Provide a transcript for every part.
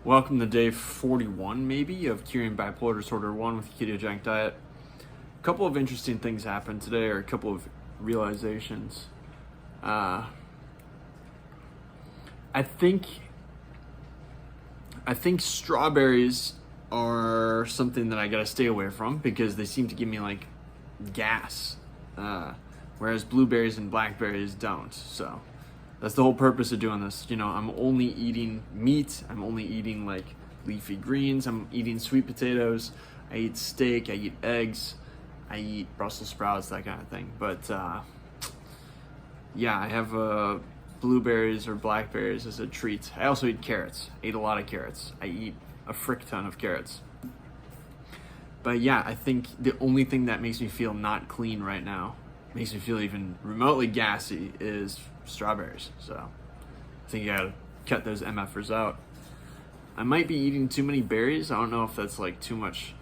Welcome to day 41, maybe, of curing bipolar disorder 1 with the ketogenic diet. A couple of interesting things happened today, or a couple of realizations. I think strawberries are something that I gotta stay away from because they seem to give me like gas, whereas blueberries and blackberries don't. So that's the whole purpose of doing this. I'm only eating meat. I'm only eating like leafy greens. I'm eating sweet potatoes. I eat steak. I eat eggs. I eat Brussels sprouts, that kind of thing. But I have blueberries or blackberries as a treat. I also eat carrots. I eat a lot of carrots. I eat a frick ton of carrots. But yeah, I think the only thing that makes me feel not clean right now, makes me feel even remotely gassy, is strawberries. So I think I gotta cut those MFers out. I might be eating too many berries. I don't know if that's like too much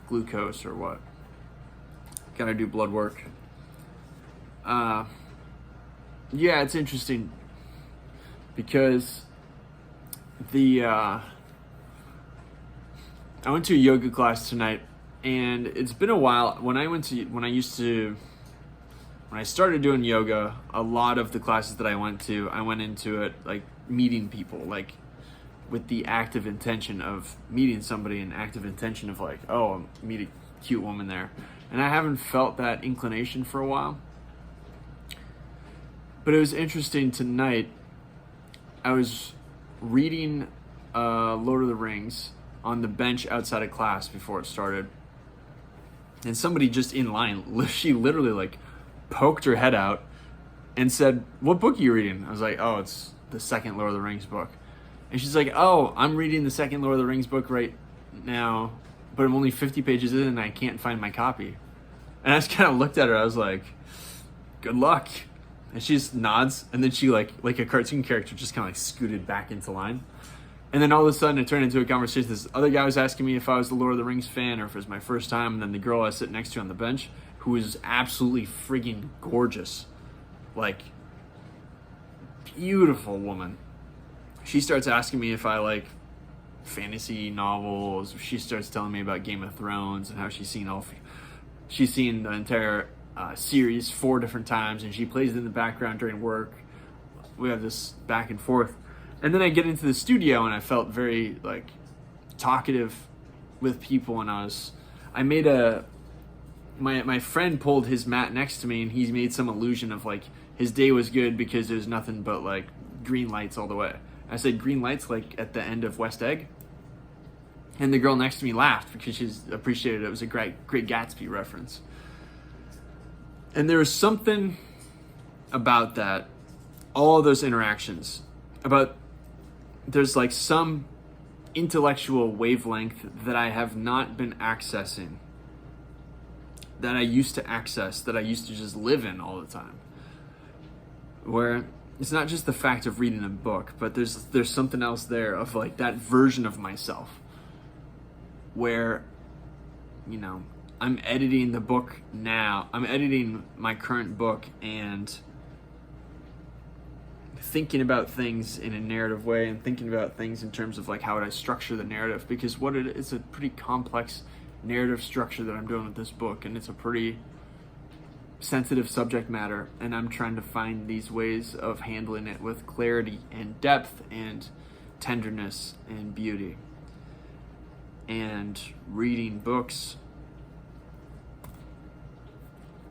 glucose or what. Gotta do blood work. It's interesting because I went to a yoga class tonight, and it's been a while. When I started doing yoga, a lot of the classes that I went into it like meeting people, like with the active intention of meeting somebody, and active intention of like, oh, I'll meet a cute woman there. And I haven't felt that inclination for a while. But it was interesting tonight. I was reading Lord of the Rings on the bench outside of class before it started. And somebody just in line, she literally like poked her head out and said, "What book are you reading?" I was like, "Oh, it's the second Lord of the Rings book." And she's like, "Oh, I'm reading the second Lord of the Rings book right now, but I'm only 50 pages in and I can't find my copy." And I just kind of looked at her. I was like, "Good luck." And she just nods, and then she like a cartoon character just kind of like scooted back into line. And then all of a sudden it turned into a conversation. This other guy was asking me if I was the Lord of the Rings fan or if it was my first time. And then the girl I was sitting next to on the bench, who was absolutely friggin' gorgeous, like beautiful woman. She starts asking me if I like fantasy novels. She starts telling me about Game of Thrones and how she's seen the entire series 4 different times, and she plays it in the background during work. We have this back and forth. And then I get into the studio and I felt very like talkative with people, and my friend pulled his mat next to me, and he's made some illusion of like his day was good because there's nothing but like green lights all the way. I said, "Green lights like at the end of West Egg?" And the girl next to me laughed because she appreciated it. It was a Great Gatsby reference. And there was something about that, all of those interactions, there's like some intellectual wavelength that I have not been accessing, that I used to access, that I used to just live in all the time. Where it's not just the fact of reading a book, but there's something else there of like that version of myself where, I'm editing the book now. I'm editing my current book and thinking about things in a narrative way, and thinking about things in terms of like how would I structure the narrative, because it's a pretty complex narrative structure that I'm doing with this book, and it's a pretty sensitive subject matter, and I'm trying to find these ways of handling it with clarity and depth and tenderness and beauty. And reading books,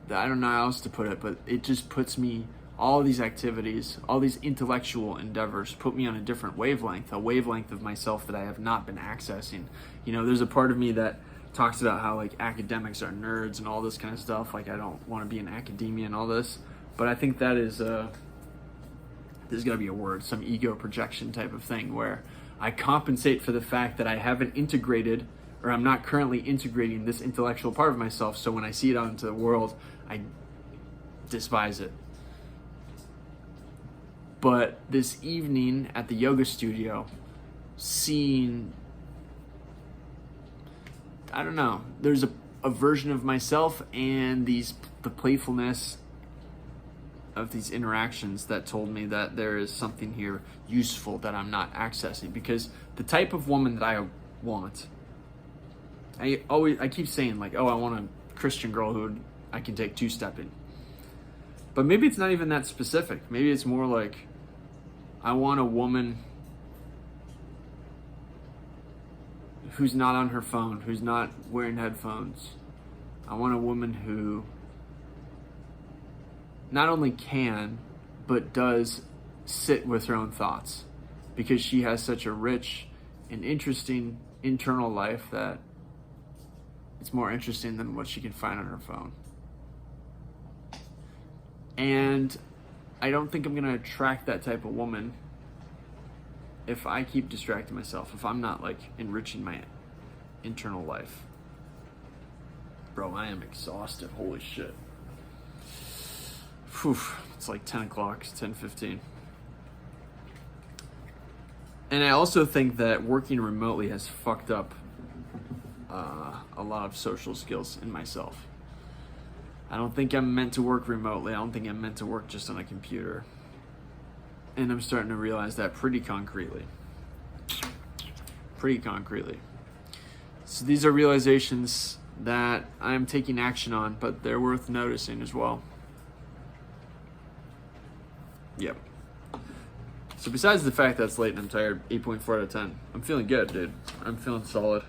I don't know how else to put it, but it just puts me, all these activities, all these intellectual endeavors put me on a different wavelength, a wavelength of myself that I have not been accessing. There's a part of me that talks about how like academics are nerds and all this kind of stuff. Like I don't want to be in academia and all this, but I think that is there's got to be a word, some ego projection type of thing, where I compensate for the fact that I haven't integrated, or I'm not currently integrating this intellectual part of myself. So when I see it out into the world, I despise it. But this evening at the yoga studio, seeing, I don't know, there's a version of myself and the playfulness of these interactions that told me that there is something here useful that I'm not accessing. Because the type of woman that I want, I keep saying like, oh, I want a Christian girl who I can take two-stepping. But maybe it's not even that specific. Maybe it's more like, I want a woman who's not on her phone, who's not wearing headphones. I want a woman who not only can, but does sit with her own thoughts, because she has such a rich and interesting internal life that it's more interesting than what she can find on her phone. And I don't think I'm going to attract that type of woman if I keep distracting myself, if I'm not like enriching my internal life. Bro, I am exhausted. Holy shit. Whew, it's like 10 o'clock, it's 10:15. And I also think that working remotely has fucked up a lot of social skills in myself. I don't think I'm meant to work remotely. I don't think I'm meant to work just on a computer. And I'm starting to realize that pretty concretely. Pretty concretely. So these are realizations that I'm taking action on, but they're worth noticing as well. Yep. So besides the fact that it's late and I'm tired, 8.4 out of 10. I'm feeling good, dude. I'm feeling solid.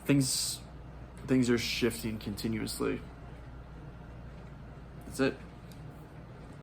Things are shifting continuously. That's it.